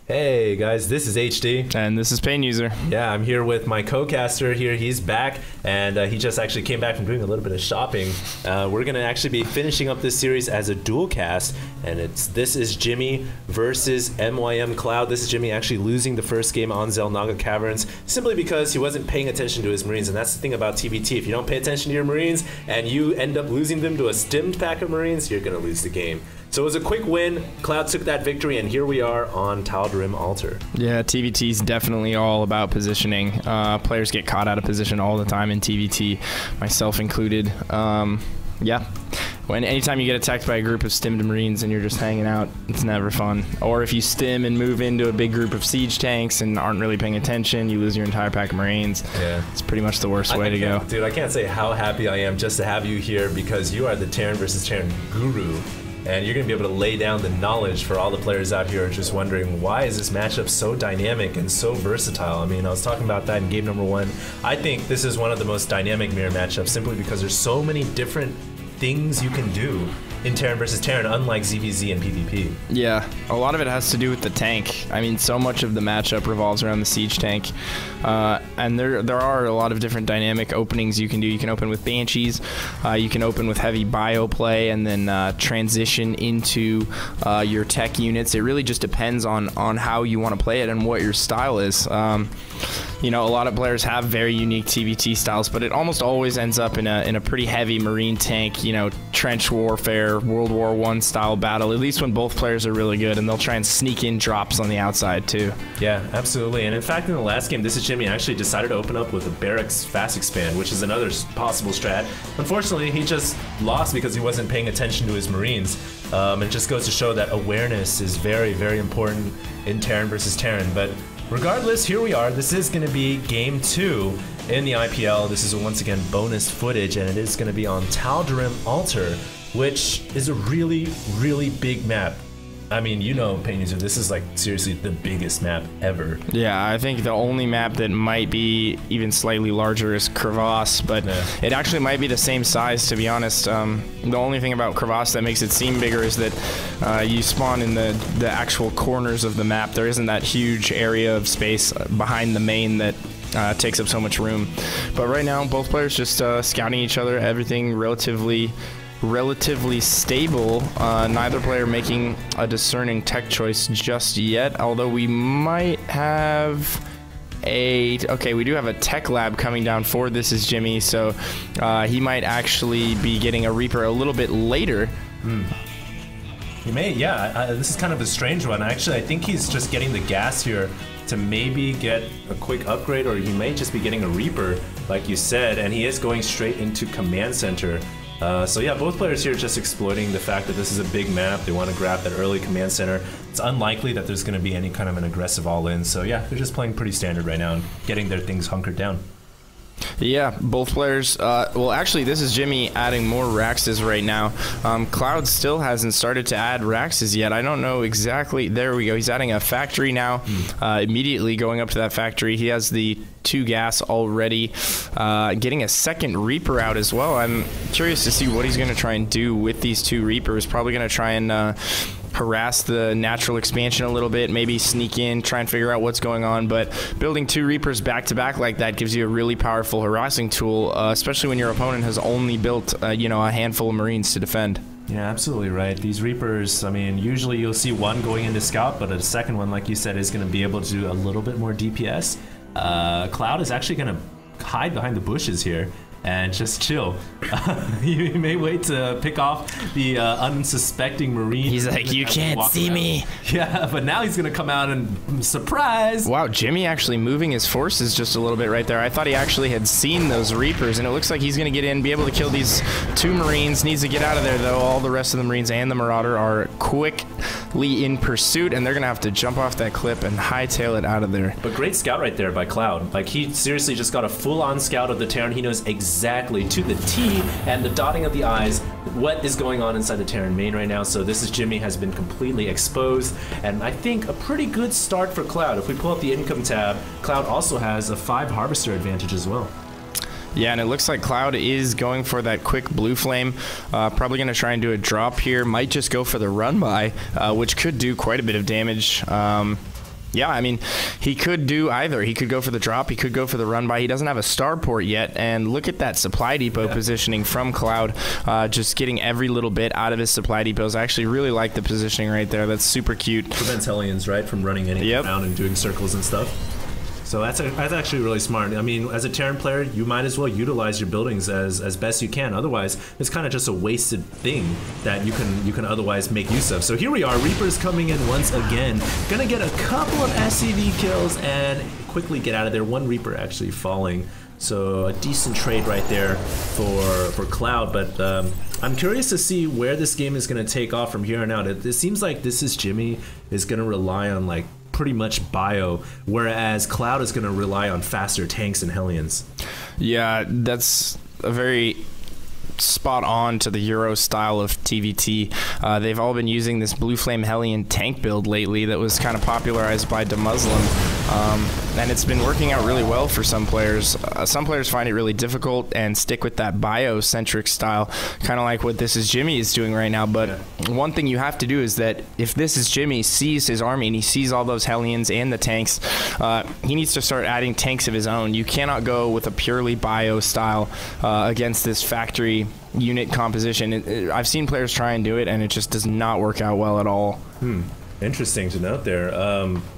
Hey guys, this is HD. And this is Pain User. Yeah, I'm here with my co-caster here. He's back, and he just actually came back from doing a little bit of shopping. We're going to actually be finishing up this series as a dual cast, and it's ThisIsJimmy versus MyM.Cloud. ThisIsJimmy actually losing the first game on Xel'Naga Caverns simply because he wasn't paying attention to his Marines, and that's the thing about TBT. If you don't pay attention to your Marines and you end up losing them to a stimmed pack of Marines, you're going to lose the game. So it was a quick win. Cloud took that victory, and here we are on Tal'Darim Altar. Yeah, TBT is definitely all about positioning. Players get caught out of position all the time in TBT, myself included. Yeah. Anytime you get attacked by a group of stimmed Marines and you're just hanging out, it's never fun. Or if you stim and move into a big group of siege tanks and aren't really paying attention, you lose your entire pack of Marines. Yeah. It's pretty much the worst way to go. Dude, I can't say how happy I am just to have you here, because you are the Terran versus Terran guru. And you're going to be able to lay down the knowledge for all the players out here just wondering, why is this matchup so dynamic and so versatile? I mean, I was talking about that in game number 1. I think this is one of the most dynamic mirror matchups simply because there's so many different things you can do in Terran versus Terran, unlike ZVZ and PvP. Yeah, a lot of it has to do with the tank. I mean, so much of the matchup revolves around the siege tank. And there are a lot of different dynamic openings you can do. You can open with Banshees, you can open with heavy bio play, and then transition into your tech units. It really just depends on how you want to play it and what your style is. You know, a lot of players have very unique TBT styles, but it almost always ends up in a pretty heavy Marine tank, you know, trench warfare, World War I style battle, at least when both players are really good, and they'll try and sneak in drops on the outside too. Yeah, absolutely. And in fact, in the last game, ThisIsJimmy actually decided to open up with a Barracks fast expand, which is another possible strat. Unfortunately, he just lost because he wasn't paying attention to his Marines. It just goes to show that awareness is very, very important in Terran versus Terran. But regardless, here we are. This is going to be game 2 in the IPL. This is once again bonus footage, and it is going to be on Tal'Darim Altar, which is a really, really big map. I mean, you know, Pain User, this is like seriously the biggest map ever. Yeah, I think the only map that might be even slightly larger is Crevasse, but it actually might be the same size, to be honest. The only thing about Crevasse that makes it seem bigger is that you spawn in the actual corners of the map. There isn't that huge area of space behind the main that takes up so much room. But right now, both players just scouting each other, everything relatively stable. Neither player making a discerning tech choice just yet, although we might have we do have a tech lab coming down for ThisIsJimmy, so he might actually be getting a Reaper a little bit later. He may, yeah. This is kind of a strange one. Actually, I think he's just getting the gas here to maybe get a quick upgrade, or he may just be getting a Reaper, like you said, and he is going straight into Command Center. So yeah, both players here just exploiting the fact that this is a big map. They want to grab that early Command Center. It's unlikely that there's going to be any kind of an aggressive all-in. So yeah, they're just playing pretty standard right now and getting their things hunkered down. Yeah, both players. Well, actually, ThisIsJimmy adding more Raxes right now. Cloud still hasn't started to add Raxes yet. I don't know exactly. There we go. He's adding a factory now. Immediately going up to that factory. He has the 2 gas already. Getting a second Reaper out as well. I'm curious to see what he's going to try and do with these 2 Reapers. Probably going to try and harass the natural expansion a little bit, maybe sneak in, try and figure out what's going on. But building 2 Reapers back to back like that gives you a really powerful harassing tool, especially when your opponent has only built you know, a handful of Marines to defend. Yeah, absolutely right. These Reapers, I mean, usually you'll see one going into scout, but a second one, like you said, is going to be able to do a little bit more DPS. Cloud is actually going to hide behind the bushes here and just chill. You may wait to pick off the unsuspecting Marine. He's like, you can't see me. Yeah, but now he's gonna come out and surprise. Wow, Jimmy actually moving his forces just a little bit right there. I thought he actually had seen those Reapers, and it looks like he's gonna get in, be able to kill these 2 Marines. Needs to get out of there though. All the rest of the Marines and the Marauder are quickly in pursuit, and they're gonna have to jump off that cliff and hightail it out of there. But great scout right there by Cloud. Like, he seriously just got a full-on scout of the Terran. He knows exactly to the T and the dotting of the I's what is going on inside the Terran main right now. So ThisIsJimmy has been completely exposed, and I think a pretty good start for Cloud. If we pull up the income tab, Cloud also has a 5 harvester advantage as well. Yeah, and it looks like Cloud is going for that quick blue flame. Probably going to try and do a drop here. Might just go for the run by, which could do quite a bit of damage. Yeah, I mean, he could do either. He could go for the drop. He could go for the run by. He doesn't have a starport yet. And look at that supply depot positioning from Cloud, just getting every little bit out of his supply depots. I actually really like the positioning right there. That's super cute. Prevents Hellions, right, from running anything around and doing circles and stuff. So that's actually really smart. I mean, as a Terran player, you might as well utilize your buildings as best you can. Otherwise, it's kind of just a wasted thing that you can otherwise make use of. So here we are, Reapers coming in once again. Gonna get a couple of SCV kills and quickly get out of there. One Reaper actually falling. So a decent trade right there for Cloud. But I'm curious to see where this game is gonna take off from here on out. It seems like ThisIsJimmy is gonna rely on like pretty much bio, whereas Cloud is going to rely on faster tanks and Hellions. Yeah, that's a very spot on to the Euro style of TVT. They've all been using this Blue Flame Hellion tank build lately that was kind of popularized by DeMuslim. And it's been working out really well for some players. Some players find it really difficult and stick with that bio-centric style, kind of like what ThisIsJimmy is doing right now. But one thing you have to do is that if ThisIsJimmy sees his army and he sees all those Hellions and the tanks, he needs to start adding tanks of his own. You cannot go with a purely bio style against this factory unit composition. I've seen players try and do it, and it just does not work out well at all. Interesting to note there.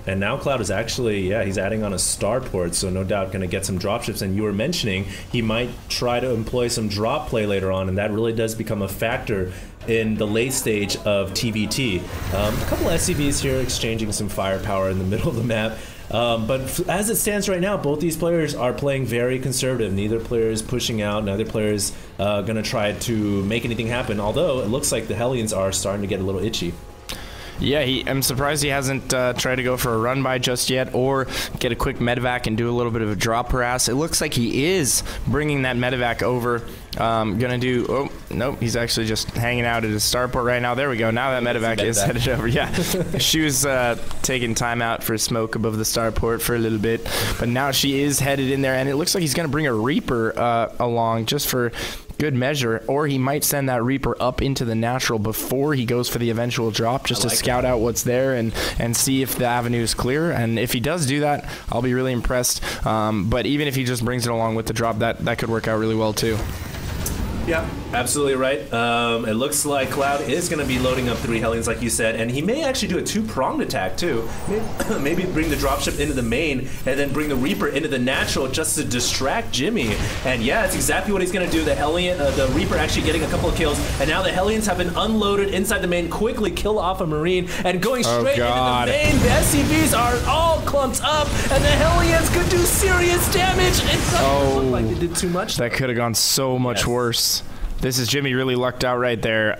And now Cloud is actually, he's adding on a starport, so no doubt going to get some dropships. And you were mentioning he might try to employ some drop play later on, and that really does become a factor in the late stage of TVT. A couple SCVs here exchanging some firepower in the middle of the map. But as it stands right now, both these players are playing very conservative. Neither player is pushing out. Neither player is going to try to make anything happen, although it looks like the Hellions are starting to get a little itchy. Yeah, I'm surprised he hasn't tried to go for a run by just yet, or get a quick medevac and do a little bit of a drop harass. It looks like he is bringing that medevac over. Gonna do, oh, nope, he's actually just hanging out at his starport right now. There we go, now that medevac is headed over. Yeah, she was taking time out for smoke above the starport for a little bit, but now she is headed in there, and it looks like he's gonna bring a Reaper along just for good measure, or he might send that Reaper up into the natural before he goes for the eventual drop, just to scout out what's there and see if the avenue is clear. And if he does do that, I'll be really impressed. But even if he just brings it along with the drop, that could work out really well too. Yeah, absolutely right. It looks like Cloud is going to be loading up 3 Hellions, like you said, and he may actually do a 2-pronged attack too. Maybe bring the dropship into the main and then bring the Reaper into the natural just to distract Jimmy. And yeah, it's exactly what he's going to do. The Reaper actually getting a couple of kills, and now the Hellions have been unloaded inside the main, quickly kill off a Marine, and going straight into the main. The SCVs are all clumped up, and the Hellions could do serious damage. It doesn't look like they did too much. That could have gone so much worse. ThisIsJimmy really lucked out right there.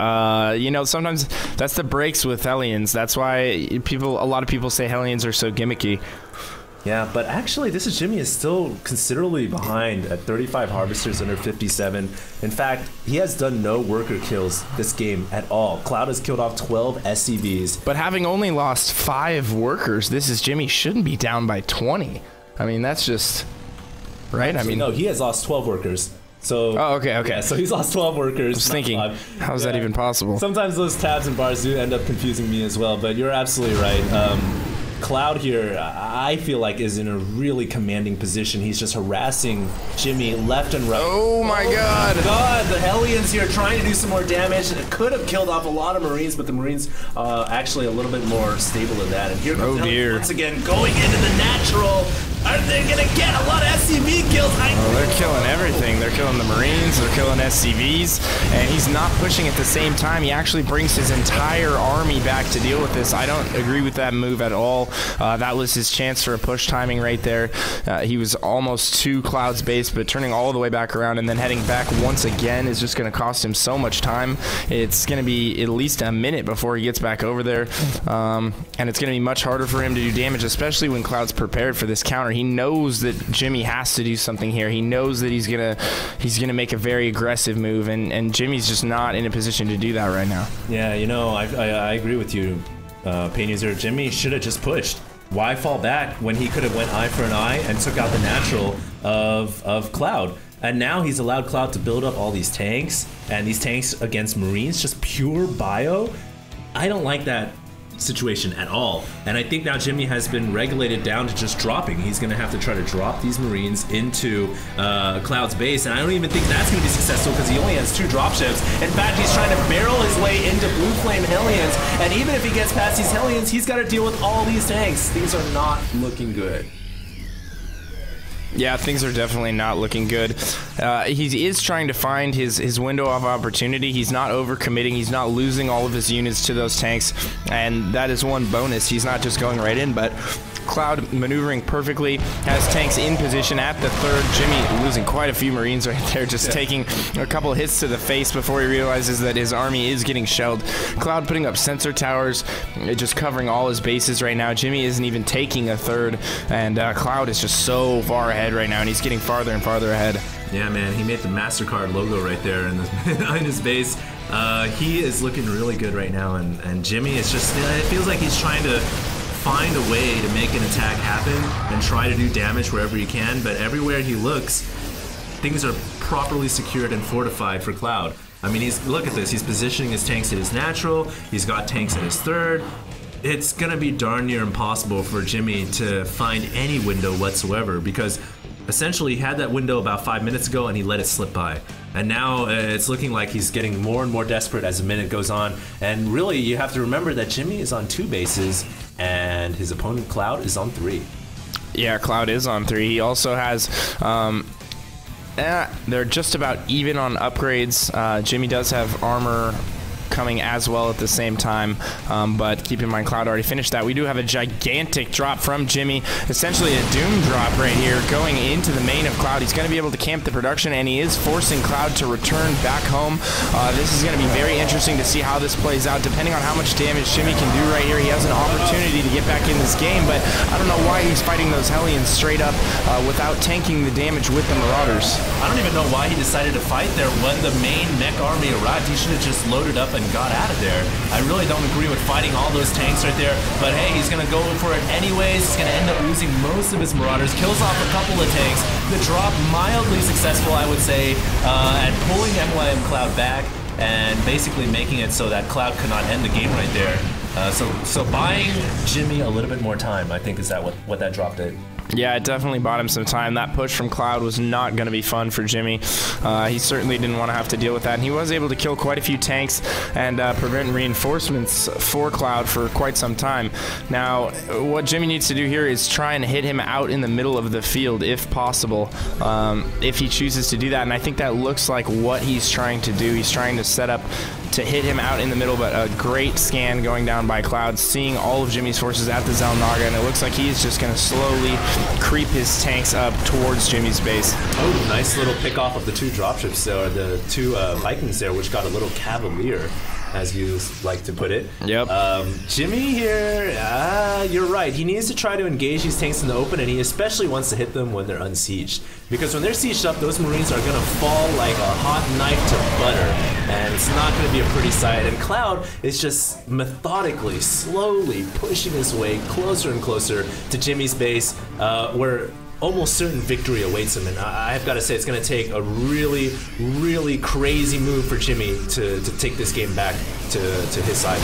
You know, sometimes that's the breaks with Hellions. That's why a lot of people say Hellions are so gimmicky. Yeah, but actually, ThisIsJimmy is still considerably behind at 35 harvesters under 57. In fact, he has done no worker kills this game at all. Cloud has killed off 12 SCVs. But having only lost 5 workers, ThisIsJimmy shouldn't be down by 20. I mean, that's just right. Actually, no, he has lost 12 workers. So, okay. Yeah, so he's lost 12 workers. I was thinking, how is that even possible? Sometimes those tabs and bars do end up confusing me as well, but you're absolutely right. Cloud here, I feel like, is in a really commanding position. He's just harassing Jimmy left and right. Oh my God! The Hellions here trying to do some more damage. It could have killed off a lot of Marines, but the Marines actually a little bit more stable than that. And here comes the Hellions once again going into the natural. Are they gonna get a lot of SCV kills? They're killing everything. They're killing the Marines, they're killing SCVs, and he's not pushing at the same time. He actually brings his entire army back to deal with this. I don't agree with that move at all. That was his chance for a push timing right there. He was almost to Cloud's base, but turning all the way back around and then heading back once again is just gonna cost him so much time. It's gonna be at least a minute before he gets back over there, and it's gonna be much harder for him to do damage, especially when Cloud's prepared for this counter. He knows that Jimmy has to do something here. He knows that he's gonna make a very aggressive move, and Jimmy's just not in a position to do that right now. Yeah, you know, I agree with you, Pain User. Jimmy should have just pushed. Why fall back when he could have went eye for an eye and took out the natural of Cloud? And now he's allowed Cloud to build up all these tanks, and these tanks against Marines, just pure bio. I don't like that situation at all. And I think now Jimmy has been regulated down to just dropping. He's going to have to try to drop these Marines into Cloud's base, and I don't even think that's going to be successful because he only has 2 dropships. In fact, he's trying to barrel his way into Blue Flame Hellions, and even if he gets past these Hellions, he's got to deal with all these tanks. Things are not looking good. Yeah, things are definitely not looking good. He is trying to find his window of opportunity. He's not overcommitting. He's not losing all of his units to those tanks, and that is one bonus. He's not just going right in, but Cloud maneuvering perfectly, has tanks in position at the 3rd. Jimmy losing quite a few Marines right there, just taking a couple hits to the face before he realizes that his army is getting shelled. Cloud putting up sensor towers, just covering all his bases right now. Jimmy isn't even taking a 3rd, and Cloud is just so far ahead right now, and he's getting farther and farther ahead. Yeah, man, he made the MasterCard logo right there in his base. He is looking really good right now, and Jimmy is just, it feels like he's trying to find a way to make an attack happen and try to do damage wherever he can, but everywhere he looks, things are properly secured and fortified for Cloud. I mean, look at this, he's positioning his tanks at his natural, he's got tanks at his 3rd. It's gonna be darn near impossible for Jimmy to find any window whatsoever, because essentially he had that window about 5 minutes ago and he let it slip by. And now it's looking like he's getting more and more desperate as the minute goes on. And really, you have to remember that Jimmy is on 2 bases and his opponent Cloud is on 3. Yeah, Cloud is on 3. He also has they're just about even on upgrades. Jimmy does have armor coming as well at the same time, but keep in mind Cloud already finished that. We do have a gigantic drop from Jimmy, essentially a doom drop right here going into the main of Cloud. He's going to be able to camp the production, and he is forcing Cloud to return back home. This is going to be very interesting to see how this plays out, depending on how much damage Jimmy can do right here. He has an opportunity to get back in this game, but I don't know why he's fighting those Hellions straight up without tanking the damage with the Marauders. I don't even know why he decided to fight there when the main mech army arrived. He should have just loaded up and got out of there. I really don't agree with fighting all those tanks right there, but hey, he's gonna go for it anyways. He's gonna end up losing most of his Marauders, kills off a couple of tanks. The drop mildly successful, I would say, at pulling MyM.Cloud back and basically making it so that Cloud could not end the game right there. So buying Jimmy a little bit more time, I think, is that what that drop did. Yeah, it definitely bought him some time. That push from Cloud was not going to be fun for Jimmy. He certainly didn't want to have to deal with that. And he was able to kill quite a few tanks and prevent reinforcements for Cloud for quite some time. Now, what Jimmy needs to do here is try and hit him out in the middle of the field, if possible, if he chooses to do that. And I think that looks like what he's trying to do. He's trying to set up to hit him out in the middle, but a great scan going down by Cloud, seeing all of Jimmy's forces at the Zalnaga, and it looks like he's just going to slowly creep his tanks up towards Jimmy's base. Oh, nice little pick off of the 2 dropships there, or the 2 Vikings there, which got a little cavalier, as you like to put it. Yep. Jimmy here, you're right. He needs to try to engage these tanks in the open, and he especially wants to hit them when they're unsieged. Because when they're sieged up, those Marines are going to fall like a hot knife to butter, and it's not going to be a pretty sight. And Cloud is just methodically, slowly pushing his way closer and closer to Jimmy's base, where almost certain victory awaits him, and I've got to say it's going to take a really, really crazy move for Jimmy to take this game back to his side.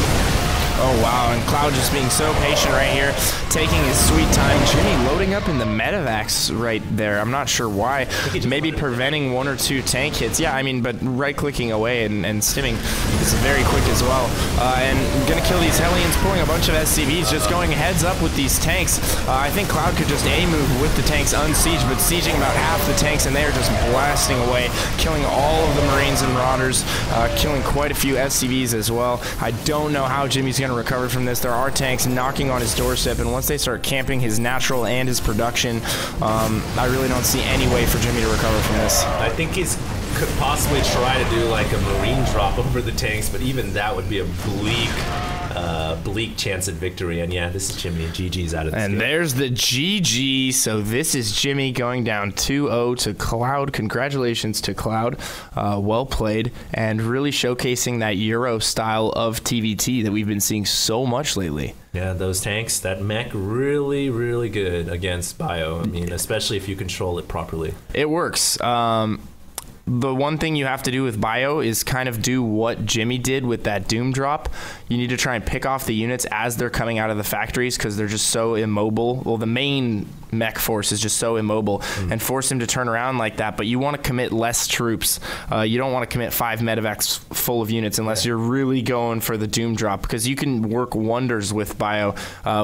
Oh wow, and Cloud just being so patient right here, taking his sweet time. Jimmy loading up in the medevacs right there. I'm not sure why. Maybe preventing 1 or 2 tank hits. Yeah, I mean, but right-clicking away and stimming is very quick as well. And gonna kill these Hellions, pulling a bunch of SCVs, just going heads up with these tanks. I think Cloud could just A-move with the tanks unsieged, but sieging about half the tanks, and they are just blasting away, killing all of the Marines and Marauders, killing quite a few SCVs as well. I don't know how Jimmy's going to recover from this. There are tanks knocking on his doorstep, and once they start camping his natural and his production, I really don't see any way for Jimmy to recover from this. I think he's could possibly try to do like a Marine drop over the tanks, but even that would be a bleak chance at victory. And yeah, this is Jimmy. GG's out of this And game. There's the GG. So this is Jimmy going down 2-0 to Cloud. Congratulations to Cloud. Well played, and really showcasing that Euro style of TVT that we've been seeing so much lately. Yeah, those tanks, that mech, really, really good against Bio. I mean, especially if you control it properly. It works. the one thing you have to do with Bio is kind of do what Jimmy did with that Doom drop. You need to try and pick off the units as they're coming out of the factories because they're just so immobile. Well, the main mech force is just so immobile and force him to turn around like that. But you want to commit less troops. You don't want to commit 5 medevacs full of units unless you're really going for the Doom drop because you can work wonders with Bio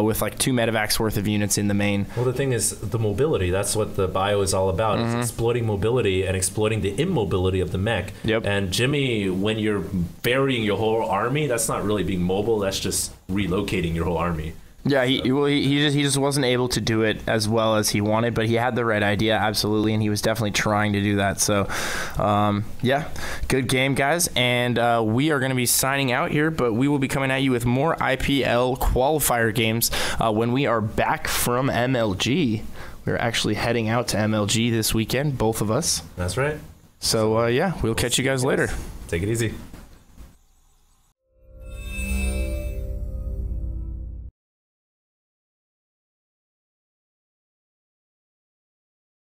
with like 2 medevacs worth of units in the main. Well, the thing is the mobility. That's what the Bio is all about. It's exploiting mobility and exploiting the immobility of the mech. Yep. And Jimmy, when you're burying your whole army, that's not really being mobile. That's just relocating your whole army. Yeah, he just wasn't able to do it as well as he wanted, but he had the right idea, absolutely, and he was definitely trying to do that. So, yeah, good game, guys, and we are going to be signing out here, but we will be coming at you with more IPL qualifier games when we are back from MLG. We're actually heading out to MLG this weekend, both of us. That's right. So, yeah, we'll catch you guys later. Take it easy.